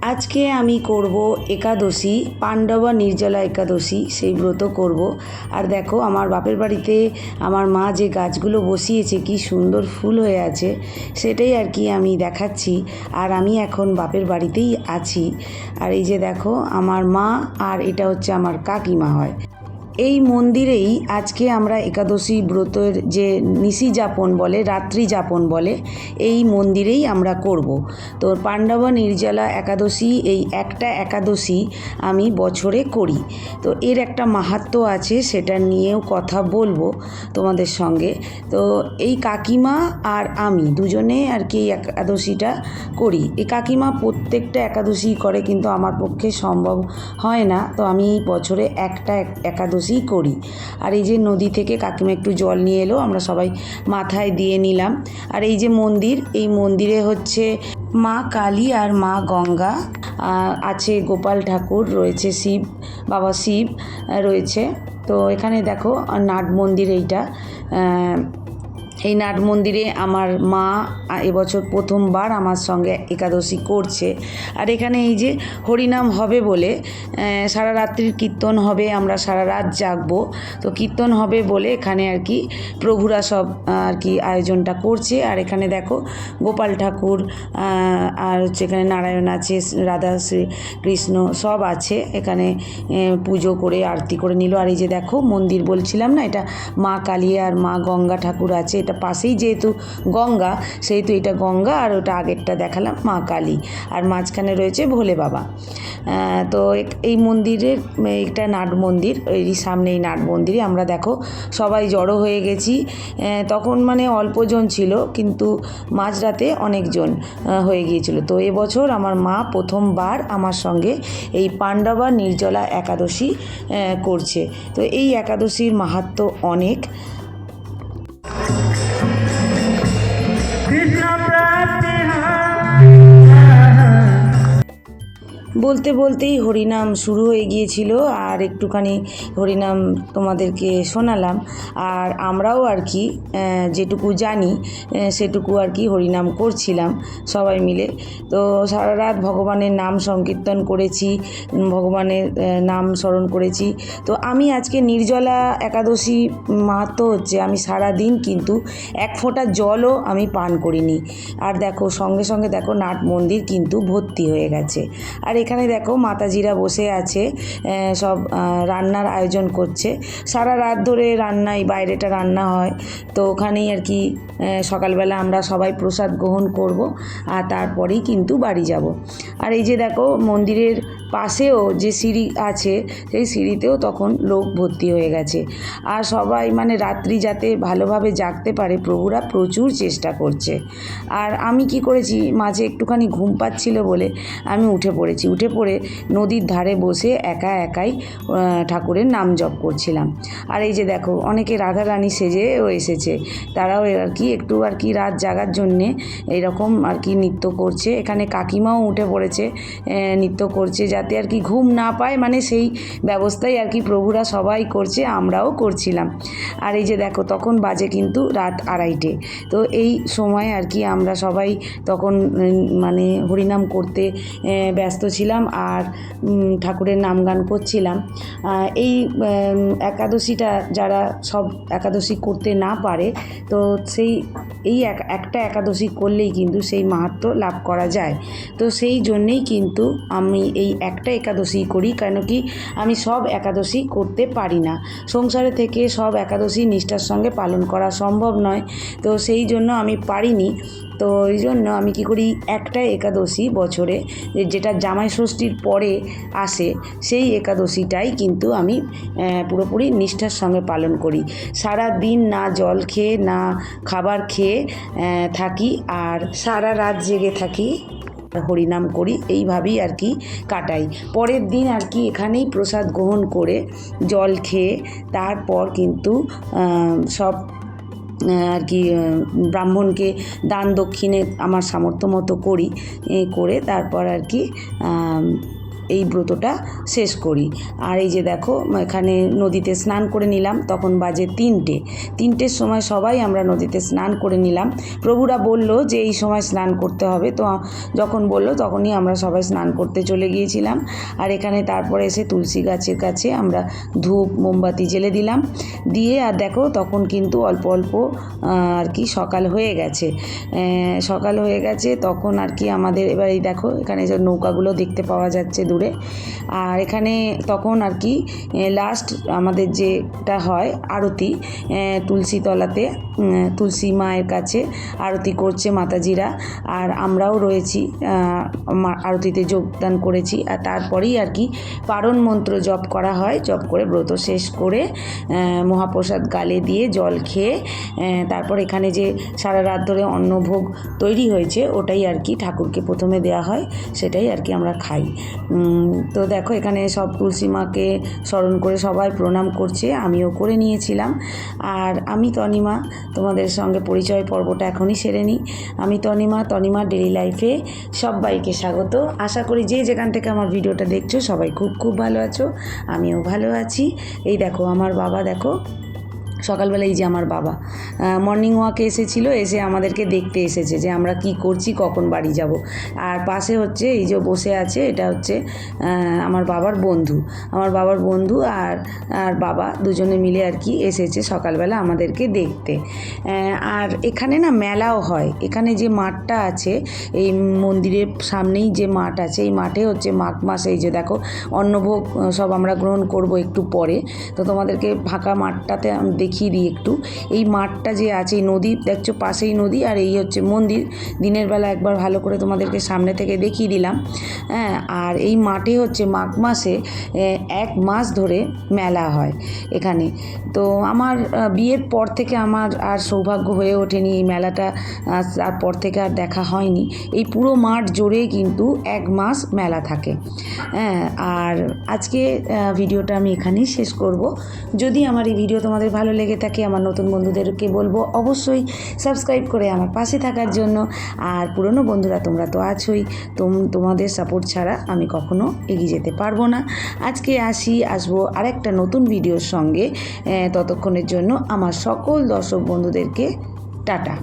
আজকে আমি করব একাদশী, পাণ্ডবা নির্জলা একাদশী, সেই ব্রত করব। আর দেখো আমার বাপের বাড়িতে আমার মা যে গাছগুলো বসিয়েছে কি সুন্দর ফুল হয়ে আছে, সেটাই আর কি আমি দেখাচ্ছি। আর আমি এখন বাপের বাড়িতেই আছি। আর এই যে দেখো আমার মা, আর এটা হচ্ছে আমার কাকিমা হয়। এই মন্দিরেই আজকে আমরা একাদশী ব্রতের যে নিশি যাপন বলে, রাত্রি যাপন বলে, এই মন্দিরেই আমরা করব। তো পাণ্ডবা নির্জলা একাদশী, এই একটা একাদশী আমি বছরে করি। তো এর একটা মাহাত্ম্য আছে, সেটা নিয়েও কথা বলবো তোমাদের সঙ্গে। তো এই কাকিমা আর আমি দুজনে আর কি এই একাদশীটা করি। এই কাকিমা প্রত্যেকটা একাদশী করে, কিন্তু আমার পক্ষে সম্ভব হয় না, তো আমি বছরে একটা একাদশী করি। আর এই যে নদী থেকে কাকিমা একটু জল নিয়ে এলো, আমরা সবাই মাথায় দিয়ে নিলাম। আর এই যে মন্দির, এই মন্দিরে হচ্ছে মা কালী আর মা গঙ্গা আছে, গোপাল ঠাকুর রয়েছে, শিব বাবা শিব রয়েছে। তো এখানে দেখো নাট মন্দির, এইটা এই নাট মন্দিরে আমার মা এবছর প্রথমবার আমার সঙ্গে একাদশী করছে। আর এখানে এই যে হরিনাম হবে বলে সারা রাত্রির কীর্তন হবে, আমরা সারা রাত জাগবো। তো কীর্তন হবে বলে এখানে আর কি প্রভুরা সব আর কি আয়োজনটা করছে। আর এখানে দেখো গোপাল ঠাকুর আর হচ্ছে এখানে নারায়ণ আছে, রাধা শ্রী কৃষ্ণ সব আছে এখানে, পুজো করে আরতি করে নিল। আর এই যে দেখো মন্দির বলছিলাম না, এটা মা কালী আর মা গঙ্গা ঠাকুর আছে। এটা পাশেই যেহেতু গঙ্গা, সেহেতু এটা গঙ্গা, আর ওটা আগেরটা দেখালাম মা কালী, আর মাঝখানে রয়েছে ভোলে বাবা। তো এই মন্দিরের, এটা নাট মন্দির, এই সামনে এই নাট মন্দিরে আমরা দেখো সবাই জড়ো হয়ে গেছি। তখন মানে অল্পজন ছিল, কিন্তু মাঝরাতে অনেকজন হয়ে গিয়েছিল। তো এবছর আমার মা প্রথমবার আমার সঙ্গে এই পাণ্ডবা নির্জলা একাদশী করছে। তো এই একাদশীর মাহাত্ম্য অনেক। বলতে বলতেই হরিনাম শুরু হয়ে গিয়েছিল, আর একটুখানি হরিনাম তোমাদেরকে শোনালাম। আর আমরাও আর কি যেটুকু জানি সেটুকু আর কি হরিনাম করছিলাম সবাই মিলে। তো সারা রাত ভগবানের নাম সংকীর্তন করেছি, ভগবানের নাম স্মরণ করেছি। তো আমি আজকে নির্জলা একাদশী মাহাত্ম্য হচ্ছে, আমি সারা দিন কিন্তু এক ফোঁটা জলও আমি পান করিনি। আর দেখো সঙ্গে সঙ্গে দেখো নাট মন্দির কিন্তু ভর্তি হয়ে গেছে। আর এখানে দেখো মাতাজিরা বসে আছে, সব রান্নার আয়োজন করছে। সারা রাত ধরে রান্নাই, বাইরেটা রান্না হয়। তো ওখানেই আর কি সকালবেলা আমরা সবাই প্রসাদ গ্রহণ করব, আর তারপরেই কিন্তু বাড়ি যাব। আর এই যে দেখো মন্দিরের পাশেও যে সিঁড়ি আছে, সেই সিঁড়িতেও তখন লোক ভর্তি হয়ে গেছে। আর সবাই মানে রাত্রি যাতে ভালোভাবে জাগতে পারে, প্রভুরা প্রচুর চেষ্টা করছে। আর আমি কি করেছি, মাঝে একটুখানি ঘুম পাচ্ছিল বলে আমি উঠে পড়ে নদীর ধারে বসে একা একাই ঠাকুরের নাম জপ করছিলাম। আর এই যে দেখো অনেকে রাধারানী সেজেও এসেছে, তারাও আর কি একটু আর কি রাত জাগার জন্যে এরকম আর কি নৃত্য করছে। এখানে কাকিমাও উঠে পড়েছে, নৃত্য করছে যাতে আর কি ঘুম না পায়, মানে সেই ব্যবস্থাই আর কি প্রভুরা সবাই করছে, আমরাও করছিলাম। আর এই যে দেখো তখন বাজে কিন্তু রাত 2:30। তো এই সময় আর কি আমরা সবাই তখন মানে হরিনাম করতে ব্যস্ত ছিলাম, আর ঠাকুরের নাম গান করছিলাম। এই একাদশীটা যারা সব একাদশী করতে না পারে, তো এই একটা একাদশী করলেই কিন্তু সেই মাহাত্ম্য লাভ করা যায়। তো সেই জন্যেই কিন্তু আমি এই একটা একাদশী করি, কেন কি আমি সব একাদশী করতে পারি না। সংসারে থেকে সব একাদশী নিষ্ঠার সঙ্গে পালন করা সম্ভব নয়, তো সেই জন্য আমি পারিনি। তো এই জন্য আমি কী করি, একটা একাদশী বছরে যেটা জামাই ষষ্ঠীর পরে আসে, সেই একাদশীটাই কিন্তু আমি পুরোপুরি নিষ্ঠার সঙ্গে পালন করি। সারা দিন না জল খেয়ে না খাবার খেয়ে থাকি, আর সারা রাত জেগে থাকি, হরিনাম করি, এইভাবেই আর কি কাটাই। পরের দিন আর কি এখানেই প্রসাদ গ্রহণ করে জল খেয়ে তারপর কিন্তু সব আর কি ব্রাহ্মণকে দান দক্ষিণে আমার সামর্থ্য মতো করি, করে তারপর আর কি এই ব্রতটা শেষ করি। আর এই যে দেখো এখানে নদীতে স্নান করে নিলাম, তখন বাজে 3টের সময় সবাই আমরা নদীতে স্নান করে নিলাম। প্রভুরা বলল যে এই সময় স্নান করতে হবে, তো যখন বললো তখনই আমরা সবাই স্নান করতে চলে গিয়েছিলাম। আর এখানে তারপরে এসে তুলসী গাছের কাছে আমরা ধূপ মোমবাতি জ্বেলে দিলাম, দিয়ে আর দেখো তখন কিন্তু অল্প অল্প আর কি সকাল হয়ে গেছে তখন আর কি আমাদের এবার এই দেখো এখানে যে নৌকাগুলো দেখতে পাওয়া যাচ্ছে দূরে। আর এখানে তখন আর কি লাস্ট আমাদের যেটা হয় আরতি, তুলসীতলাতে তুলসী মায়ের কাছে আরতি করছে মাতাজিরা, আর আমরাও রয়েছি, আরতিতে যোগদান করেছি। আর তারপরেই আর কি পারণ মন্ত্র জপ করা হয়, জপ করে ব্রত শেষ করে মহাপ্রসাদ গালে দিয়ে জল খেয়ে তারপর এখানে যে সারা রাত ধরে অন্নভোগ তৈরি হয়েছে ওটাই আর কি ঠাকুরকে প্রথমে দেওয়া হয়, সেটাই আর কি আমরা খাই। তো দেখো এখানে সব তুলসী মাকে স্মরণ করে সবাই প্রণাম করছে, আমিও করে নিয়েছিলাম। আর আমি তনিমা, তোমাদের সঙ্গে পরিচয় পর্বটা এখনই সেরে নিই। আমি তনিমা ডেইলি লাইফে সবাইকে স্বাগত। আশা করি যে যেখান থেকে আমার ভিডিওটা দেখছো সবাই খুব খুব ভালো আছো, আমিও ভালো আছি। এই দেখো আমার বাবা, দেখো সকালবেলা এই যে আমার বাবা মর্নিং ওয়াকে এসেছিল, এসে আমাদেরকে দেখতে এসেছে যে আমরা কি করছি, কখন বাড়ি যাব। আর পাশে হচ্ছে এই যে বসে আছে, এটা হচ্ছে আমার বাবার বন্ধু আর বাবা দুজনে মিলে আর কি এসেছে সকালবেলা আমাদেরকে দেখতে। আর এখানে না মেলাও হয়, এখানে যে মাঠটা আছে এই মন্দিরের সামনেই যে মাঠ আছে, এই মাঠে হচ্ছে মাঘ মাসে এই যে দেখো অন্নভোগ সব আমরা গ্রহণ করব একটু পরে। তো তোমাদেরকে ফাঁকা মাঠটাতে দেখিয়ে দিই একটু। এই মাঠটা যে আছে, এই নদী দেখছো পাশেই নদী, আর এই হচ্ছে মন্দির। দিনের বেলা একবার ভালো করে তোমাদেরকে সামনে থেকে দেখিয়ে দিলাম। হ্যাঁ, আর এই মাঠে হচ্ছে মাঘ মাসে 1 মাস ধরে মেলা হয় এখানে। তো আমার বিয়ের পর থেকে আমার আর সৌভাগ্য হয়ে ওঠেনি এই মেলাটা, তারপর থেকে আর দেখা হয়নি। এই পুরো মাঠ জুড়ে কিন্তু 1 মাস মেলা থাকে। হ্যাঁ, আর আজকে ভিডিওটা আমি এখানেই শেষ করব। যদি আমার এই ভিডিও তোমাদের ভালো লেগে থাকে, আমার নতুন বন্ধুদেরকে বলবো অবশ্যই সাবস্ক্রাইব করে আমার পাশে থাকার জন্য। আর পুরনো বন্ধুরা তোমরা তো আছোই, তোমাদের সাপোর্ট ছাড়া আমি কখনো এগিয়ে যেতে পারবো না। আজকে আসবো আরেকটা নতুন ভিডিওর সঙ্গে। ততক্ষণের জন্য আমার সকল দর্শক বন্ধুদেরকে টাটা।